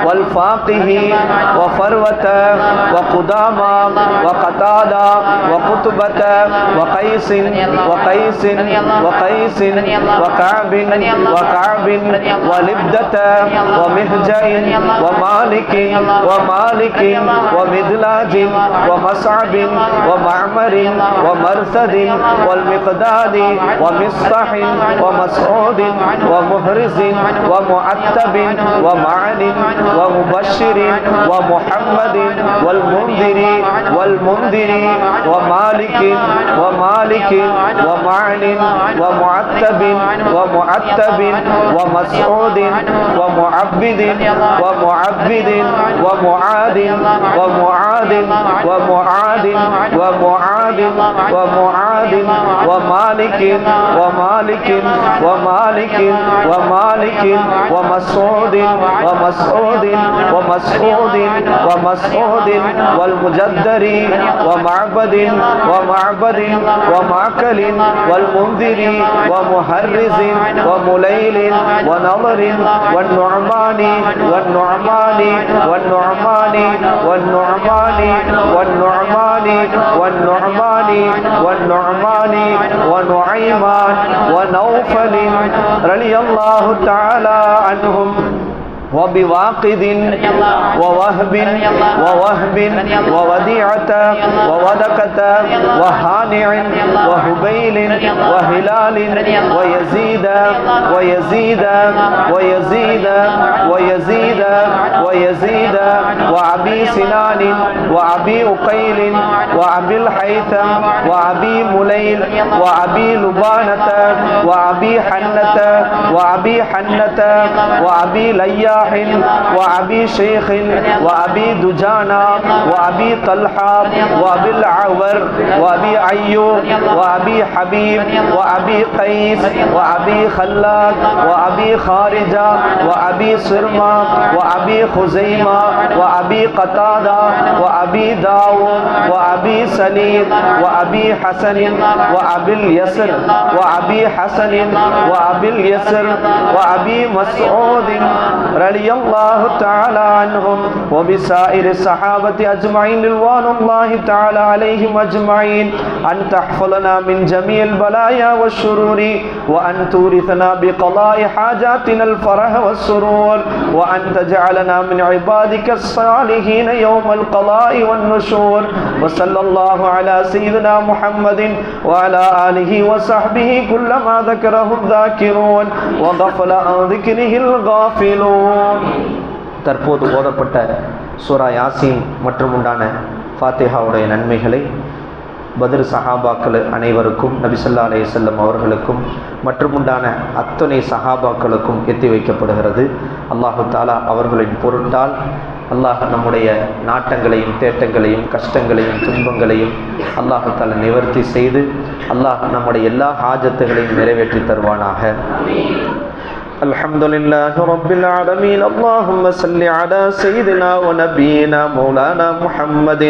[SPEAKER 1] والفاقه وفروة وقدامى وقتادة وقتبة وقيس وقيس وقيس وكعب وكعب ولبدة ومهجع ومالك ومالك ومدلاج ومصعب ومعمر ومرثد والمقداد ومصطح ومسعود ومهرز ومعتب ومعتب ومعن ومبشر ومحمد والمنذر والمنذر ومالك ومالك ومعن ومعتب ومعتب ومسعود ومعبد ومعبد ومعاد ومعاد ومعاد ومعاد ومعاد ومالك ومالك ومالك ومالك ومسعود ومسعود ومسعود ومسعود والمجدر ومعبد ومعبد ومعكل والمنذر ومهرز ومليل ونظر والنعمان والنعمان والنعمان والنعمان والنعمان والنعمان والنعمان ونعيمان ونوفل رضي الله تعالى عنهم وبواقد ووهب ووهب ووديعة وودقة وهانع وهبيل وهلال ويزيد ويزيد ويزيد ويزيد ويزيد وأبي سنان وأبي أقيل وأبي الحيثم وأبي مليل وأبي لبانة وأبي حنة وأبي حنة وأبي ليا وأبي شيخ وأبي دجانا وأبي طلحة وأبي العور وأبي أيوب وأبي حبيب وأبي قيس وأبي خلاد وأبي خارجة وأبي صرمة وأبي خزيمة وأبي قتادة وأبي داود وأبي سليم وأبي حسن وأبي اليسر وأبي حسن وأبي اليسر وأبي مسعود رضي الله تعالى عنهم وبسائر الصحابة أجمعين رضوان الله تعالى عليهم أجمعين أن تحفظنا من جميع البلايا والشرور وأن تورثنا بقضاء حاجاتنا الفرح والسرور وأن تجعلنا من عبادك الصالحين يوم القضاء والنشور وصلى الله على سيدنا محمد وعلى آله وصحبه كلما ذكره الذاكرون وغفل عن ذكره الغافلون. தற்போது ஓதப்பட்ட சூரா யாசீன் மற்றும் உண்டான ஃபாத்திஹாவுடைய நன்மைகளை பத்ர் சஹாபாக்கள் அனைவருக்கும் நபி ஸல்லல்லாஹு அலைஹி வஸல்லம் அவர்களுக்கும் மற்றும் உண்டான அத்தனை சஹாபாக்களுக்கும் எத்தி வைக்கப்படுகிறது. அல்லாஹு தஆலா அவர்களின் பொருட்டால் அல்லாஹ் நம்முடைய நாட்டங்களையும் தேட்டங்களையும் கஷ்டங்களையும் துன்பங்களையும் அல்லாஹு தஆலா நிவர்த்தி செய்து அல்லாஹ் நம்முடைய எல்லா ஹாஜத்துகளையும் நிறைவேற்றி தருவானாக. الحمد لله رب العالمين. اللهم صل على سيدنا ونبينا مولانا محمد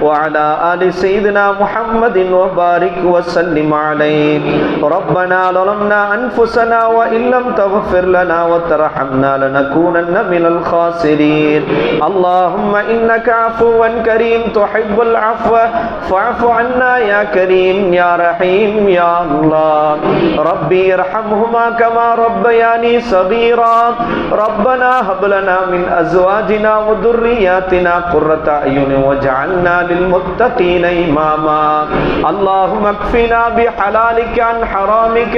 [SPEAKER 1] وعلى آل سيدنا محمد وبارك وسلم عليه. ربنا ظلمنا أنفسنا وإن لم تغفر لنا وترحمنا لنكونن من الخاسرين. اللهم إنك عفو كريم تحب العفو فاعف عنا يا كريم يا رحيم يا الله. ربي ارحمهما كما ربياني صغيرا. ربنا هب لنا من أزواجنا وذرياتنا قرة أعين واجعلنا للمتقين إماما. اللهم اكفنا بحلالك عن حرامك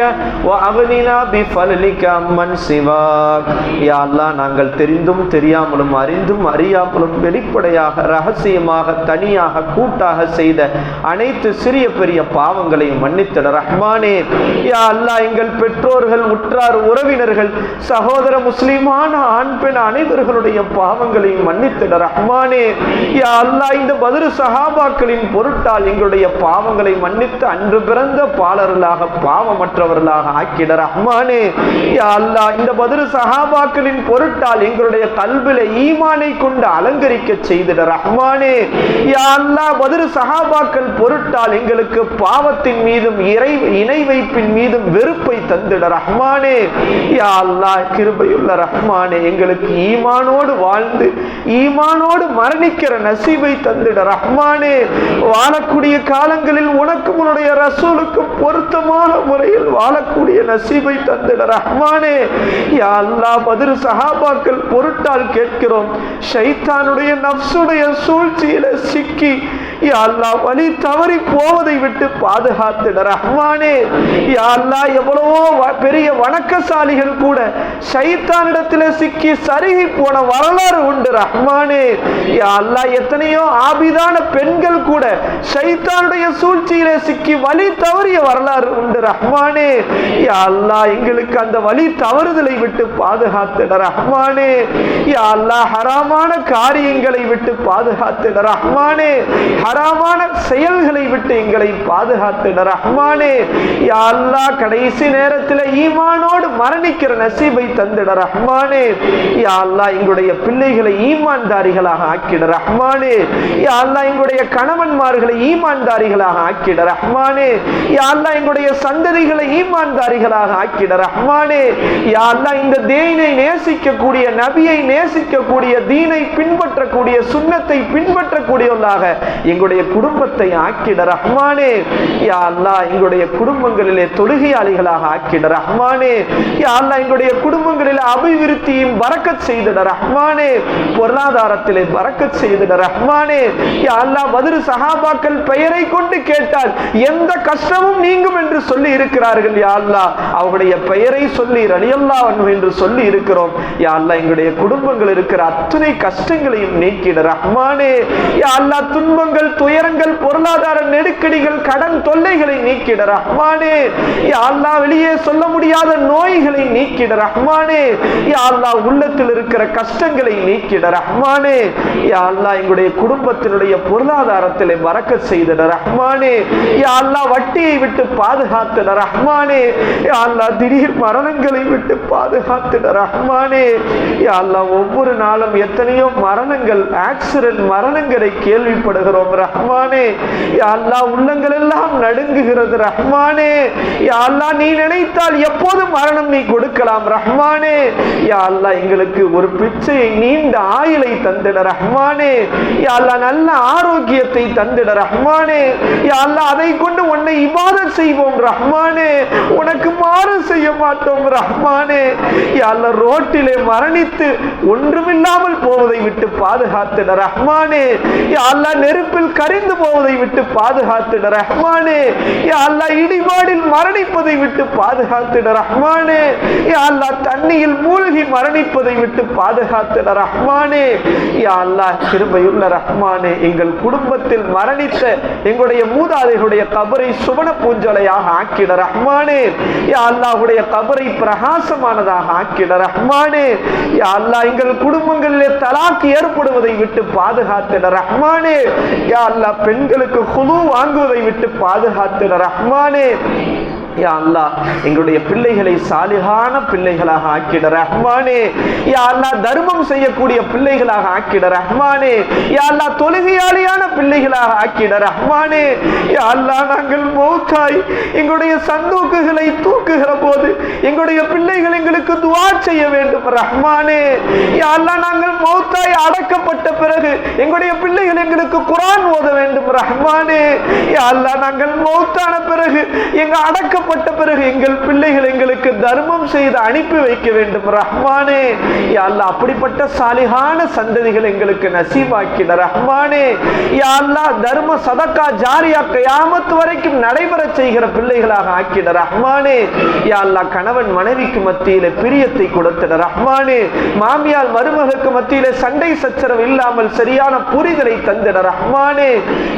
[SPEAKER 1] وأغننا بفضلك عمن سواك. يا الله நாங்கள் தெரிந்தும் தெரியாமலும் அறிந்தும் அறியாமலும் வெளிப்படையாக ரகசியமாக தனியாக கூட்டாக செய்த அனைத்து சிறிய பெரிய பாவங்களையும் மன்னித்திட ரஹ்மானே. யா அல்லாஹ் எங்கள் பெற்றோர்கள் உற்றார் உறவினர்கள் சகோதர முஸ்லிமான ஆண் பெண் அனைவர்களுடைய பாவங்களையும் மன்னித்திட ரஹ்மானே. யா அல்லாஹ் இந்த பத்ர் சஹாபாக்களின் பொருட்டால் எங்களுடைய பாவங்களை மன்னித்து அன்று பிறந்த பாலர்களாக பாவமற்றவர்களாக ஆக்கிட ரஹ்மானே. யா அல்லாஹ் இந்த பத்ர் சஹாபாக்களின் பொருட்டால் எங்களுடைய கல்வில ஈமானை கொண்டு அலங்கரிக்க செய்திட ரஹ்மானே. யா அல்லாஹ் பத்ர் சஹாபாக்கள் பொருட்டால் எங்களுக்கு பாவத்தின் மீதும் இணை வைப்பின் மீதும் வெறுப்பை தந்திட ரஹ்மானே. யா அல்லாஹ் கிருபையுள்ள ரஹ்மானே எங்களுக்கு ஈமானோடு வாழ்ந்து ஈமானோடு மரணிக்கிற நசீபை தந்திட ரஹ்மானே. வாழக்கூடிய காலங்களில் உனக்கு உன்னுடைய ரசூலுக்கு பொருத்தமான முறையில் வாழக்கூடிய நசீபை தந்திட ரஹ்மானே. யா அல்லாஹ் பத்ர் சஹாபாக்கள் பொருட்டால் கேட்கிறோம். ஷைத்தானுடைய நஃப்ஸுடைய சூழ்ச்சியில சிக்கி யா அல்லாஹ் வழி தவறி போவதை விட்டு பாதுகாத்திட ரஹ்மானே. யா அல்லாஹ் எவ்வளவோ பெரிய வணக்கசாலிகள் கூட ஷைத்தானிடத்தில் சிக்கி சருகி போன வரலாறு உண்டு ரஹ்மானே. யா அல்லாஹ் எத்தனையோ ஆபிதான பெண்கள் கூட ஷைத்தானுடைய சூழ்ச்சியிலே சிக்கி வழி தவறிய வரலாறு உண்டு ரஹ்மானே. யா அல்லாஹ் எங்களுக்கு அந்த வழி தவறுதலை விட்டு பாதுகாத்திட ரஹ்மானே. யா அல்லாஹ் ஹராமான காரியங்களை விட்டு பாதுகாத்திட ரஹ்மானே. ஹராமான செயல்களை விட்டு எங்களை பாதுகாத்திட ரஹ்மானே. யா அல்லாஹ் கடைசி நேரத்தில் ஈமானோடு மரணிக்கிற நசீபை தந்திட ரஹ்மானே. யா அல்லாஹ் எங்களுடைய பிள்ளைகளை ஈமான்தாரிகளாக ஆக்கிட ரஹ்மானே. யா அல்லாஹ் எங்களுடைய கணவன்மார்களை ஈமான்தாரிகளாக ஆக்கிட ரஹ்மானே. யா அல்லாஹ் எங்களுடைய சந்ததிகளை ஈமான்தாரிகளாக ஆக்கிட ரஹ்மானே. யா அல்லாஹ் இந்த தீனை நேசிக்கக்கூடிய, நபியை நேசிக்கக்கூடிய, தீனை பின்பற்றக்கூடிய, சுன்னத்தை பின்பற்றக்கூடியவர்களாக எங்களுடைய குடும்பத்தை ஆக்கிட ரஹ்மானே. யா அல்லாஹ் எங்களுடைய குடும்பங்களிலே தொழுகையாளிகளாக ஆக்கிட ரஹ்மானே. யா அல்லாஹ் எங்களுடைய குடும்பங்களிலே அபிவிருத்தியும் பரக்கத் செய்திட ரஹ்மானே. பொருளாதாரத்திலே பரக்கத் செய்திட ரஹ்மானே. யா அல்லாஹ் பத்ர் சஹாபாக்கள் பெயரை கொண்டு கேட்டால் எந்த கஷ்டமும் நீங்கும் என்று சொல்லி இருக்கிறார்கள். யா அல்லாஹ் அவருடைய பெயரை சொல்லி ரலியல்லாஹு அன்ஹு என்று சொல்லி இருக்கிறோம். யா அல்லாஹ் எங்களுடைய குடும்பங்கள் இருக்கிற அத்தனை கஷ்டங்களையும் நீக்கிட ரஹ்மானே. யா அல்லாஹ் துன்பங்கள், துயரங்கள், பொருளாதார நெருக்கடிகள், கடன் தொல்லைகளை நீக்கிட ரஹ்மானே. யா அல்லாஹ் வெளியே சொல்ல முடியாத நோய்களை நீக்கிட ரஹ்மானே. யா அல்லாஹ் உள்ளத்தில் இருக்கிற கஷ்டங்களை நீக்கிட ரஹ்மானே. யா அல்லாஹ் எங்களுடைய குடும்பத்தினுடைய பொருளாதாரத்திலே பரக்கத் செய்திட ரஹ்மானே. யா அல்லாஹ் வட்டியை விட்டு பாதுகாத்திட ரஹ்மானே. யா அல்லாஹ் திடீர் மரணங்களை விட்டு பாதுகாத்திட ரஹ்மானே. யா அல்லாஹ் ஒவ்வொரு நாளும் எத்தனையோ மரணங்கள், ஆக்சிடென்ட் மரணங்களை கேள்விப்படுகிறோம் ரஹ்மானே. யா அல்லாஹ் உள்ளங்கள் எல்லாம் நடுங்குகிறது ரஹ்மானே. யா அல்லாஹ் நீ நினைத்தால் எப்போது மரணம் நீ கொடுக்கலாம் ரஹ்மானே. யா அல்லாஹ் எங்களுக்கு ஒரு பிச்சையை, நீண்ட ஆயுளை தந்திட ரஹ்மானே. யா அல்லாஹ் நல்ல ஆரோக்கியத்தை தந்திட ரஹ்மானே. யா அல்லாஹ் அதை கொண்டு உன்னை இபாதத் செய்வோம் ரஹ்மானே. உனக்கு மாறு செய்ய மாட்டோம் ரஹ்மானே. யா அல்லாஹ் ரோட்டிலே மரணித்து ஒன்றுமில்லாமல் போவதை விட்டு பாதுகாத்திட ரஹ்மானே. யா அல்லாஹ் நெருப்பில் கரிந்து போவதை விட்டு பாதுகாத்திட ரஹ்மானே. யா அல்லாஹ் இடிபாடில் மரணிப்பதை விட்டு பாதுகாத்திட ரஹ்மானே. யா அல்லாஹ் தண்ணியில் மூழ்கி மரணிப்பதை விட்டு பாதுகாத்திட ரஹ்மானே. யா அல்லாஹ் கிருபையுள்ள ரஹ்மானே, எங்கள் குடும்பத்தில் மரணித்த எங்களுடைய மூதாதைகளுடைய கபரை சுவன பூஞ்சலையாக ஆக்கிட ரஹ்மானே. யா அல்லாஹ்வுடைய கபரை பிரகாசமானதாக ஆக்கிட ரஹ்மானே. யா அல்லாஹ் எங்கள் குடும்பங்களிலே தலாக் ஏற்படுவதை விட்டு பாதுகாத்திட ரஹ்மானே. யா அல்லாஹ் பெண்களுக்கு குலு வாங்குவதை விட்டு பாதுகாத்திட ரஹ்மானே. யா அல்லாஹ் எங்களுடைய பிள்ளைகளை சாலிகான பிள்ளைகளாக ஆக்கிட ரஹ்மானே. யா அல்லாஹ் தர்மம் செய்யக்கூடிய பிள்ளைகளாக ஆக்கிட ரஹ்மானே. யா அல்லாஹ் தொழுகையாளியான பிள்ளைகளாக ஆக்கிட ரஹ்மானே. யா அல்லாஹ் நாங்கள் மௌத்தாய் எங்களுடைய சந்தூக்குகளை தூக்குகிற போது எங்களுடைய பிள்ளைகள் எங்களுக்கு துஆ செய்ய வேண்டும் ரஹ்மானே. யா அல்லாஹ் நாங்கள் மௌத்தாய் அடக்கப்பட்ட பிறகு எங்களுடைய பிள்ளைகள் எங்களுக்கு குர்ஆன் ஓத வேண்டும் ரஹ்மானே. யா அல்லாஹ் நாங்கள் மௌத்தான பிறகு எங்கள் அடக்கப்பட்ட பிறகு எங்கள் பிள்ளைகள் எங்களுக்கு தர்மம் செய்து அனுப்பி வைக்க வேண்டும் ரஹ்மானே. யா அல்லாஹ் அப்படிப்பட்ட சாலிகான சந்ததிகள் எங்களுக்கு நசீபாக்கிட ரஹ்மானே. யா அல்லாஹ் தர்ம சதக்கா ஜாரியா கியாமத் வரைக்கும் நடைபெற செய்கிற பிள்ளைகளாக ஆக்கிட ரஹ்மானே. யா அல்லாஹ் கணவன் மனைவிக்கு மத்தியிலே பிரியத்தை கொடுத்திட ரஹ்மானே. மாமியார் மருமகளுக்கு மத்தியிலே சண்டை சச்சரவு இல்லாமல் சரியான புரிதலை தந்திட ரஹ்மானே.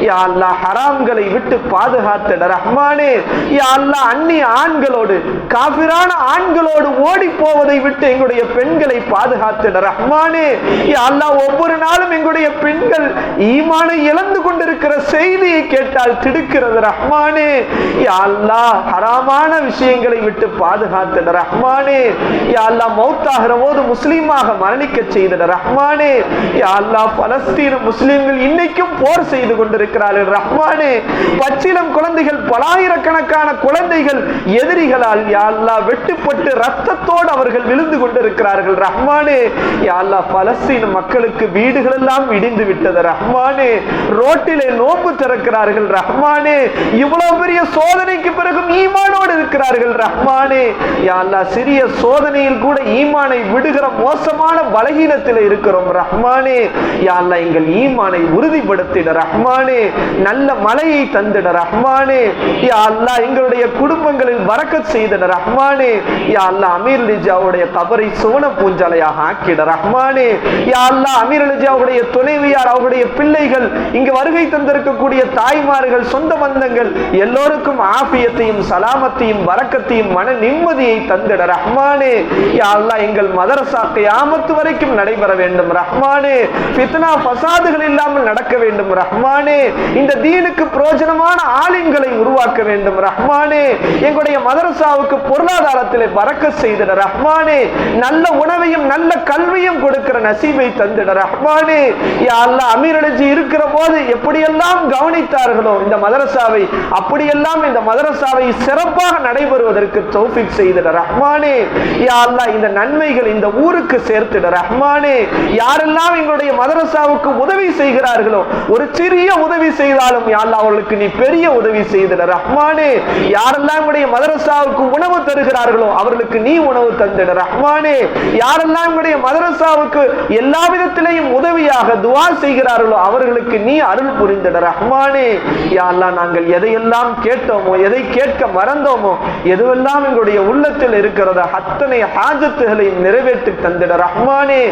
[SPEAKER 1] யா அல்லாஹ் ஹராம்களை விட்டு பாதுகாத்திட ரஹ்மானே. யா அல்லாஹ் அந்நிய ஆண்களோடு, காபிரான ஆண்களோடு ஓடி போவதை விட்டு எங்களுடைய பெண்களை பாதுகாத்திட ரஹ்மானே. யா அல்லாஹ் ஒவ்வொரு நாளும் எங்களுடைய பெண்கள் ஈமானை இழந்து கொண்டிருக்கிற செய்தியை கேட்டால் திடுக்கிறது ரஹ்மானே. யா அல்லாஹ் ஹராமான விஷயங்களை விட்டு பாதுகாத்திட ரஹ்மானே. யா அல்லாஹ் மௌத்தாகிற போது முஸ்லீமாக மரணிக்க செய்திட ரஹ்மானே. யா அல்லாஹ் பலஸ்தீன முஸ்லிம்கள் இன்னைக்கும் போர் செய்து கொண்டிருக்கிறார்கள் ரஹ்மானே. பச்சிலம் குழந்தைகள், பலாயிரக்கணக்கான குழந்தைகள் பிள்ளைகள் எதிரிகளால் யா அல்லாஹ் வெட்டுப்பட்டு ரத்தத்தோடு அவர்கள் விழுந்து கொண்டிருக்கிறார்கள் ரஹ்மானே. யா அல்லாஹ் பலஸ்தீன மக்களுக்கு வீடுகள் எல்லாம் இடிந்து விட்டது ரஹ்மானே. ரோட்டிலே நோன்பு திறக்கிறார்கள் ரஹ்மானே. இவ்வளவு பெரிய சோதனைக்கு பிறகும் ஈமானோடு இருக்கிறார்கள் ரஹ்மானே. யா அல்லாஹ் சிறிய சோதனையில் கூட ஈமானை விடுகிற மோசமான பலகீனத்தில் இருக்கிறோம் ரஹ்மானே. யா அல்லாஹ் எங்கள் ஈமானை உறுதிப்படுத்திட ரஹ்மானே. நல்ல மழையை தந்திட ரஹ்மானே. யா அல்லாஹ் எங்களுடைய குடும்பங்களில் பரக்கத் செய்திட ரஹ்மானே. யா அல்லாஹ் அமீர் லிஜாவுடைய கபரை சுவன பூஞ்சாலையாக ஆக்கிட ரஹ்மானே. யா அல்லாஹ் அமீர் லிஜாவுடைய துணைவியார் அவருடைய பிள்ளைகள் இங்கு வருகை தந்திருக்கக்கூடிய தாய்மார்கள் சொந்த பந்தங்கள் எல்லோருக்கும் ஆஃபியத்தையும் சலாமத்தையும் பரக்கத்தையும் மன நிம்மதியை தந்திட ரஹ்மானே. யா அல்லாஹ் எங்கள் மதரசா கியாமத் வரைக்கும் நடைபெற வேண்டும் ரஹ்மானே. ஃபித்னா ஃபசாதுகள் இல்லாமல் நடக்க வேண்டும் ரஹ்மானே. இந்த தீனுக்கு பிரயோஜனமான ஆலிம்களை உருவாக்க வேண்டும் ரஹ்மானே. எங்களுடைய மதரசாவுக்கு பொருளாதாரத்திலே பரக்கத் செய்திட ரஹ்மானே. நல்ல உணவையும் நல்ல கல்வியும் கொடுக்கிற நசீபை தந்திட ரஹ்மானே. யா அல்லாஹ் அமீர் அலிஜி இருக்கிற போது எப்படியெல்லாம் கவனித்தார்களோ இந்த மதரசாவை, அப்படியெல்லாம் இந்த மதரசாவை சிறப்பாக நடைபெறுவதற்கு தௌஃபீக் செய்திட ரஹ்மானே. யா அல்லாஹ் இந்த நன்மைகள் இந்த ஊருக்கு சேர்த்திட ரஹ்மானே. யாரெல்லாம் எங்களுடைய மதரசாவுக்கு உதவி செய்கிறார்களோ, ஒரு சிறிய உதவி செய்தாலும் யா அல்லாஹ் அவர்களுக்கு நீ பெரிய உதவி செய்திட ரஹ்மானே. யாரெல்லாம் எங்களுடைய மதரசாவுக்கு உணவு தருகிறார்களோ அவர்களுக்கு நீ உணவு தந்திட ரஹ்மானே. யாரெல்லாம் எங்களுடைய மதரசாவுக்கு எல்லா விதத்திலேயும் உதவியாக துஆ செய்கிறார்களோ அவர்களுக்கு நீ அருள் புரிந்திட ரஹ்மானே. யா அல்லாஹ் நாங்கள் எதையெல்லாம் கேட்டோமோ, எதை கேட்க மறந்தோமோ, எதுவெல்லாம் எங்களுடைய உள்ளத்தில் இருக்கிறதோ அத்தனை ஹாஜத்துகளையும் நிறைவேற்றி தந்திட ரஹ்மானே.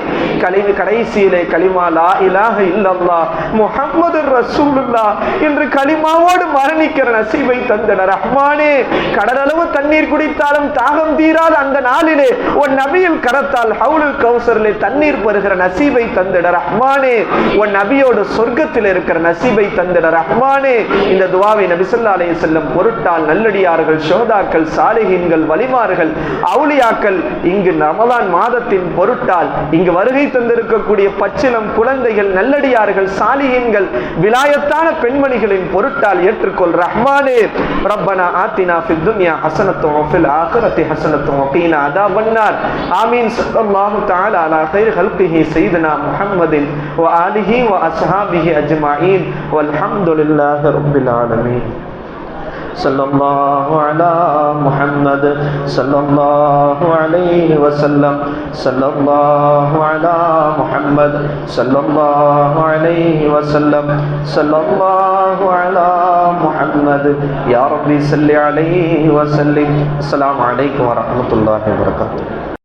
[SPEAKER 1] கடைசியிலே கலிமா லா இலாஹ இல்லல்லாஹ் முஹம்மதுர் ரசூலுல்லாஹ் என்று கலிமாவோடு மரணிக்கிற நசீபை தந்திட ரஹ்மானே. கடலளவு தண்ணீர் குடித்தாலும் தாகம் தீராத அந்த நாளிலே உன் நபியின் கரத்தால் ஹவுலுல் கௌசரிலே தண்ணீர் பெறுகிற நசீபை தந்திட ரஹ்மானே. உன் நபியோடு சொர்க்கத்தில் இருக்கிற நசீபை தந்திட ரஹ்மானே. இந்த துஆவை நபி ஸல்லல்லாஹு அலைஹி வஸல்லம் பொருட்டால் நல்லடியார்கள், ஷோதாக்கள், சாலிஹீன்கள், வலிமார்கள், அவுலியாக்கள் இங்கு ரமலான் மாதத்தின் பொருட்டால் இங்கு வருகை தந்திருக்கக்கூடிய பச்சிலம் குழந்தைகள், நல்லடியார்கள், சாலிஹீன்கள், விலாயத்தான பெண்மணிகளின் பொருட்டால் ஏற்றுக்கொள் ரஹ்மானே. ரப்பனா ஆத்தினா ஃபித் துன்யா ஹஸனத்தும் வ ஃபில் ஆখিরাতি ஹஸனத்தும் வ கீனா அதாபன்னார். ஆமீன். ஸல்லல்லாஹு தஆலா அலா கைர் ஹல்கிஹி சய்யிதுனா முஹம்மதின் வ ஆலிஹி வ அஸ்ஹாபிஹி அஜ்மஈன் வல்ஹம்துலில்லாஹி ரப்பில் ஆலமீன். सल्लल्लाहु अला मुहम्मद सल्लल्लाहु अलैहि वसल्लम सल्लल्लाहु अला मुहम्मद सल्लल्लाहु अलैहि वसल्लम सल्लल्लाहु अला मुहम्मद या रब्बी सल्लि अलैहि वसल्लिम। अस्सलामु अलैकुम व रहमतुल्लाहि व बरकातुहू।